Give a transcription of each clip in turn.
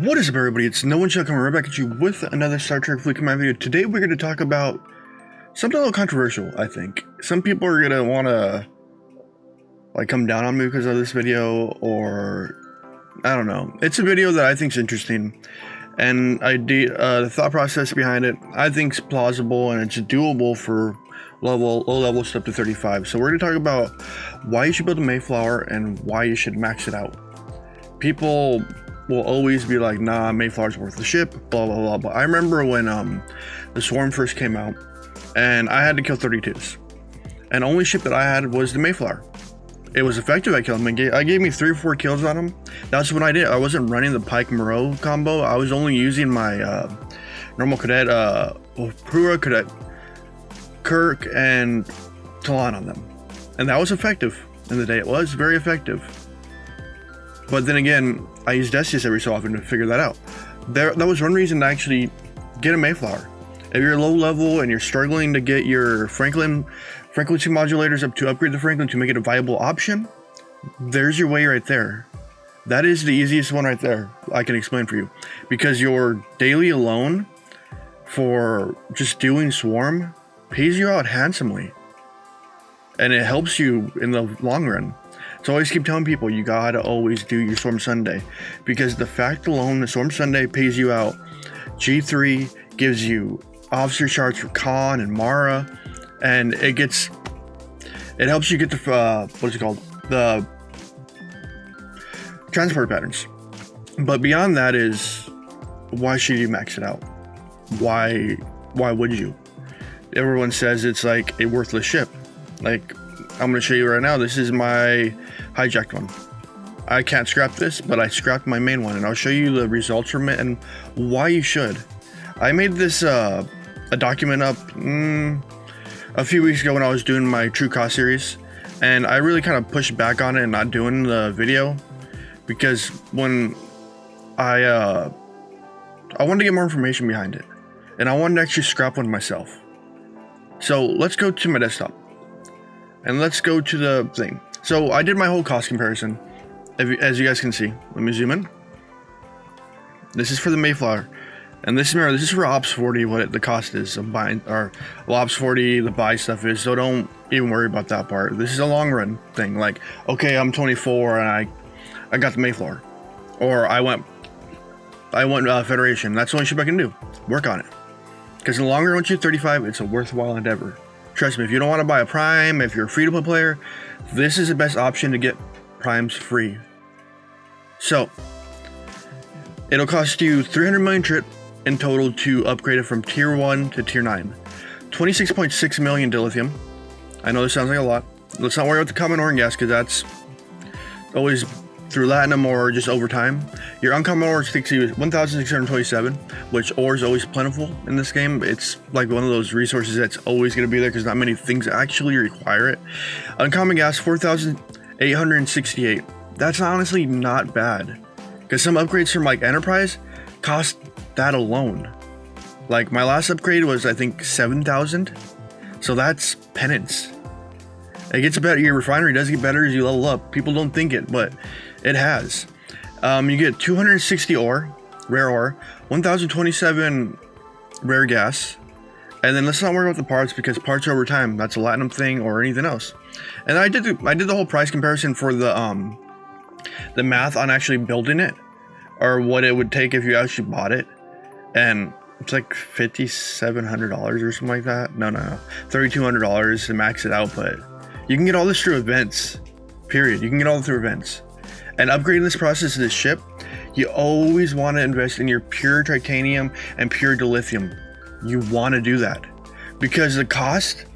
What is up, everybody? It's No One Shall coming right back at you with another Star Trek Fleet Command video. Today we're going to talk about something a little controversial, I think. Some people are going to want to come down on me because of this video, or I don't know. It's a video that I think is interesting, and the thought process behind it I think is plausible, and it's doable for low level stuff to 35. So we're going to talk about why you should build a Mayflower and why you should max it out. People will always be like, nah, Mayflower's worth the ship, blah blah blah. But I remember when the Swarm first came out and I had to kill 32s, and the only ship that I had was the Mayflower. It was effective at killing them. I gave me 3 or 4 kills on them. That's what I did. I wasn't running the Pike Moreau combo. I was only using my normal cadet, Prura cadet, Kirk, and Talon on them, and that was effective in the day. It was very effective. But then again, I use Decius every so often to figure that out. That was one reason to actually get a Mayflower. If you're low level and you're struggling to get your frequency modulators up to upgrade the Franklin to make it a viable option, there's your way right there. That is the easiest one right there I can explain for you. Because your daily alone for just doing Swarm pays you out handsomely. And it helps you in the long run. So I always keep telling people, you gotta always do your Storm Sunday, because the fact alone the Storm Sunday pays you out. G3 gives you officer charts for Khan and Mara, and it helps you get the the transport patterns. But beyond that is, why should you max it out? Why would you? Everyone says it's like a worthless ship. Like, I'm going to show you right now. This is my hijacked one. I can't scrap this, but I scrapped my main one, and I'll show you the results from it and why you should. I made this a document up a few weeks ago when I was doing my True Cost series, and I really kind of pushed back on it and not doing the video because when I wanted to get more information behind it, and I wanted to actually scrap one myself. So let's go to my desktop. And let's go to the thing. So I did my whole cost comparison, as you guys can see. Let me zoom in. This is for the Mayflower, and this is for Ops 40. What the cost is of buying, or Ops 40, the buy stuff is. So don't even worry about that part. This is a long run thing. Like, okay, I'm 24 and I got the Mayflower, or I went Federation. That's the only ship I can do. Work on it, because in the long run, once you're 35, it's a worthwhile endeavor. Trust me, if you don't want to buy a Prime, if you're a free-to-play player, this is the best option to get Primes free. So, it'll cost you 300 million trip in total to upgrade it from Tier 1 to Tier 9. 26.6 million dilithium. I know this sounds like a lot. Let's not worry about the common ore and gas, because that's always through Latinum or just over time. Your uncommon ore takes you 1,627, which ore is always plentiful in this game. It's like one of those resources that's always going to be there because not many things actually require it. Uncommon gas, 4,868. That's honestly not bad, because some upgrades from like Enterprise cost that alone. Like my last upgrade was, I think, 7,000. So that's penance. It gets better. Your refinery does get better as you level up. People don't think it, but it has. You get 260 ore, rare ore, 1,027 rare gas, and then let's not worry about the parts, because parts over time, that's a Latinum thing or anything else. And I did the whole price comparison for the math on actually building it, or what it would take if you actually bought it, and it's like $5,700 or something like that. No, $3,200 to max it out, but you can get all this through events, period. You can get all through events. And upgrading this process of this ship, you always want to invest in your pure titanium and pure dilithium. You want to do that, because the cost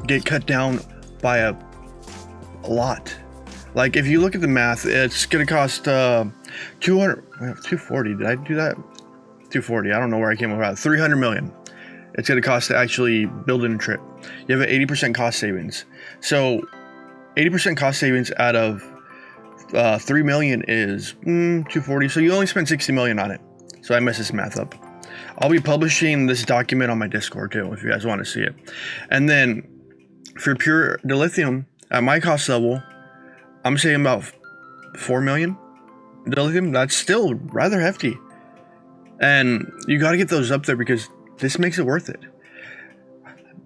get cut down by a lot. Like if you look at the math, it's going to cost 240. Did I do that? 240. I don't know where I came up with that. 300 million. It's going to cost to actually build in a trip. You have an 80% cost savings. So 80% cost savings out of 3 million is 240. So you only spend 60 million on it. So I messed this math up. I'll be publishing this document on my Discord too, if you guys want to see it. And then for pure dilithium, at my cost level, I'm saying about 4 million. dilithium, that's still rather hefty. And you got to get those up there because this makes it worth it.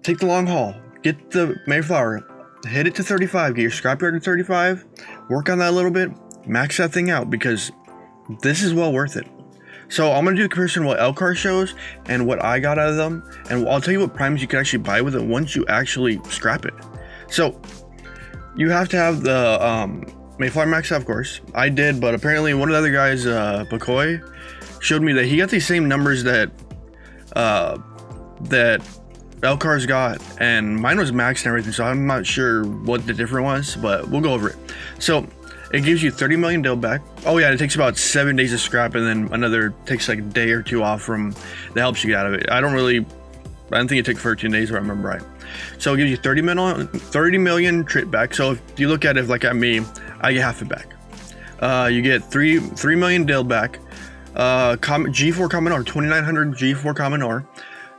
Take the long haul. Get the Mayflower. Hit it to 35. Get your scrapyard to 35. Work on that a little bit. Max that thing out because this is well worth it. So I'm going to do a comparison of what Elcar shows and what I got out of them. And I'll tell you what primes you can actually buy with it once you actually scrap it. So you have to have the Mayflower max out, of course. I did, but apparently one of the other guys, Bakoy, showed me that he got these same numbers that Elcar's got, and mine was maxed and everything, so I'm not sure what the difference was, but we'll go over it. So it gives you 30 million dill back. Oh yeah, it takes about 7 days to scrap, and then another takes like a day or two off from that helps you get out of it. I don't think it took 13 days if I remember right. So it gives you 30 million trit back. So if you look at it like at me, I get half it back. You get 3 million dill back. G4 common ore, 2900 G4 common ore,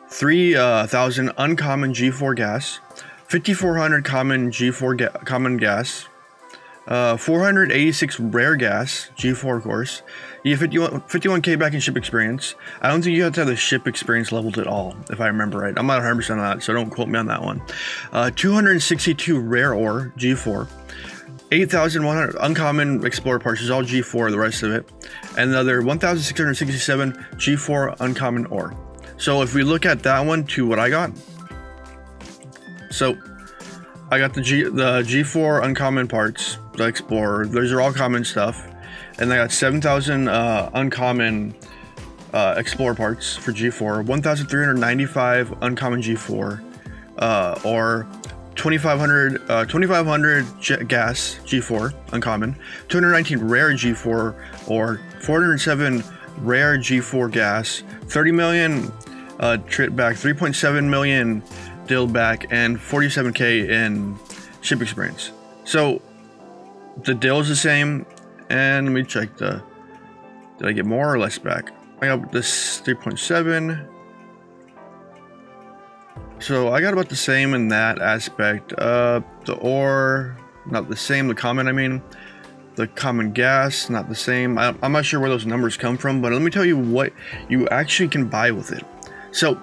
3000 uncommon G4 gas, 5400 common G4 common gas, 486 rare gas, G4 of course. You have 51k back in ship experience. I don't think you have to have the ship experience leveled at all, if I remember right. I'm not 100% on that, so don't quote me on that one. 262 rare ore, G4. 8,100 uncommon explorer parts is all G4, the rest of it. And another 1,667 G4 uncommon ore. So if we look at that one to what I got. So I got the G4 uncommon parts, the explorer. Those are all common stuff. And I got 7,000 uncommon explorer parts for G4. 1,395 uncommon G4 or 2,500 gas G4 uncommon, 219 rare G4 or 407 rare G4 gas, 30 million trit back, 3.7 million dill back, and 47k in ship experience. So the dill is the same, and let me check did I get more or less back? I got this 3.7. So I got about the same in that aspect. The ore, not the same. The common, I mean. The common gas, not the same. I'm not sure where those numbers come from, but let me tell you what you actually can buy with it. So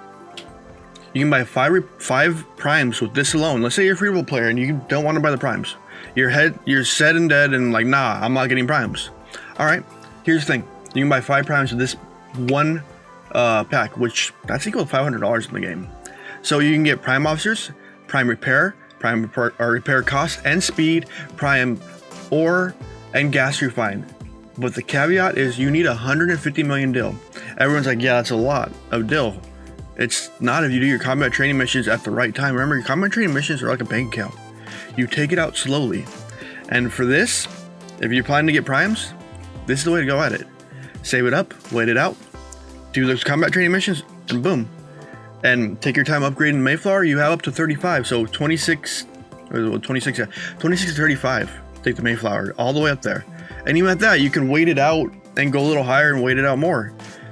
you can buy five primes with this alone. Let's say you're a free roll player and you don't want to buy the primes. You're set and dead and like, nah, I'm not getting primes. All right, here's the thing. You can buy 5 primes with this one pack, which that's equal to $500 in the game. So you can get prime officers, prime repair cost and speed, prime ore, and gas refine. But the caveat is you need 150 million dill. Everyone's like, yeah, that's a lot of dill. It's not if you do your combat training missions at the right time. Remember, your combat training missions are like a bank account. You take it out slowly. And for this, if you're planning to get primes, this is the way to go at it. Save it up, wait it out, do those combat training missions, and boom. And take your time upgrading Mayflower. You have up to 35, so 26 to 35. Take the Mayflower all the way up there, and even at that, you can wait it out and go a little higher and wait it out more,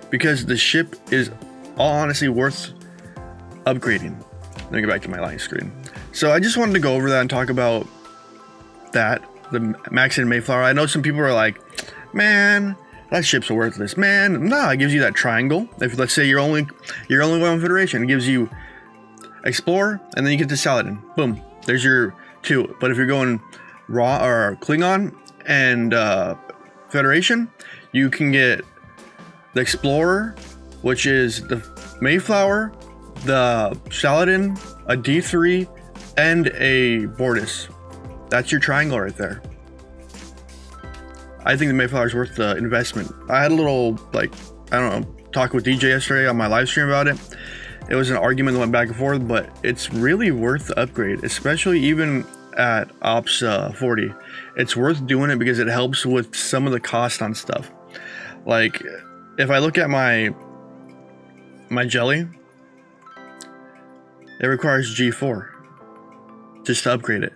because the ship is all honestly worth upgrading. Let me go back to my line screen. So I just wanted to go over that and talk about that, the max in Mayflower. I know some people are like, man, that ship's worthless. Man, nah, it gives you that triangle. If let's say you're only going on Federation, it gives you Explorer, and then you get the Saladin. Boom, there's your 2. But if you're going Raw or Klingon and Federation, you can get the Explorer, which is the Mayflower, the Saladin, a D3, and a Bortus. That's your triangle right there. I think the Mayflower is worth the investment. I had a little, like, I don't know, talk with DJ yesterday on my live stream about it. It was an argument that went back and forth, but it's really worth the upgrade, especially even at Ops 40. It's worth doing it because it helps with some of the cost on stuff. Like, if I look at my jelly, it requires G4 just to upgrade it.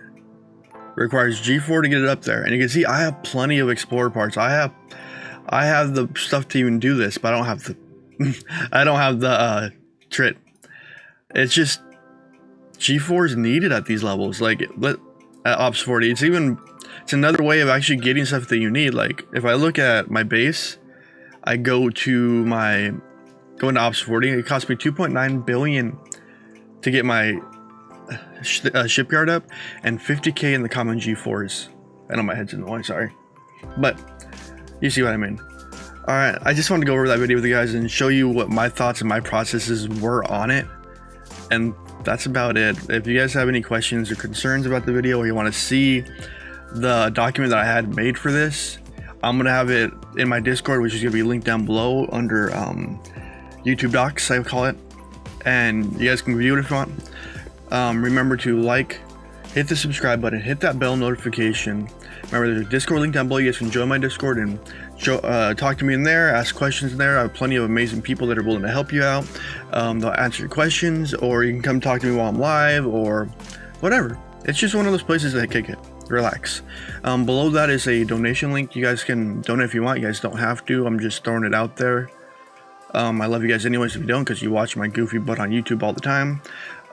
Requires G4 to get it up there, and you can see I have plenty of explorer parts. I have the stuff to even do this, but I don't have the trit. It's just G4 is needed at these levels. Like at Ops 40, it's even it's another way of actually getting stuff that you need. Like if I look at my base, I go into Ops 40, it cost me 2.9 billion to get my shipyard up, and 50k in the common G4s. I know my head's in the way, sorry, but you see what I mean. All right, I just wanted to go over that video with you guys and show you what my thoughts and my processes were on it, and that's about it. If you guys have any questions or concerns about the video, or you want to see the document that I had made for this, I'm gonna have it in my Discord, which is gonna be linked down below under YouTube Docs, I call it, and you guys can view it if you want. Remember to hit the subscribe button, hit that bell notification. Remember, there's a Discord link down below. You guys can join my Discord and talk to me in there, ask questions in there. I have plenty of amazing people that are willing to help you out. They'll answer your questions, or you can come talk to me while I'm live, or whatever. It's just one of those places that kick it. Relax. Below that is a donation link. You guys can donate if you want. You guys don't have to. I'm just throwing it out there. I love you guys anyways if you don't, because you watch my goofy butt on YouTube all the time.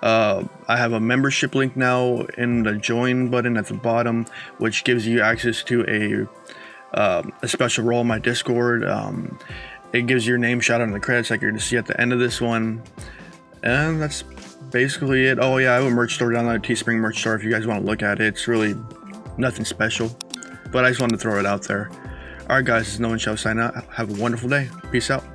I have a membership link now in the join button at the bottom, which gives you access to a special role in my Discord. It gives your name shout out in the credits like you're going to see at the end of this one. And that's basically it. Oh yeah, I have a merch store down there, Teespring merch store, if you guys want to look at it. It's really nothing special, but I just wanted to throw it out there. Alright guys, this is No One Shall sign out. Have a wonderful day. Peace out.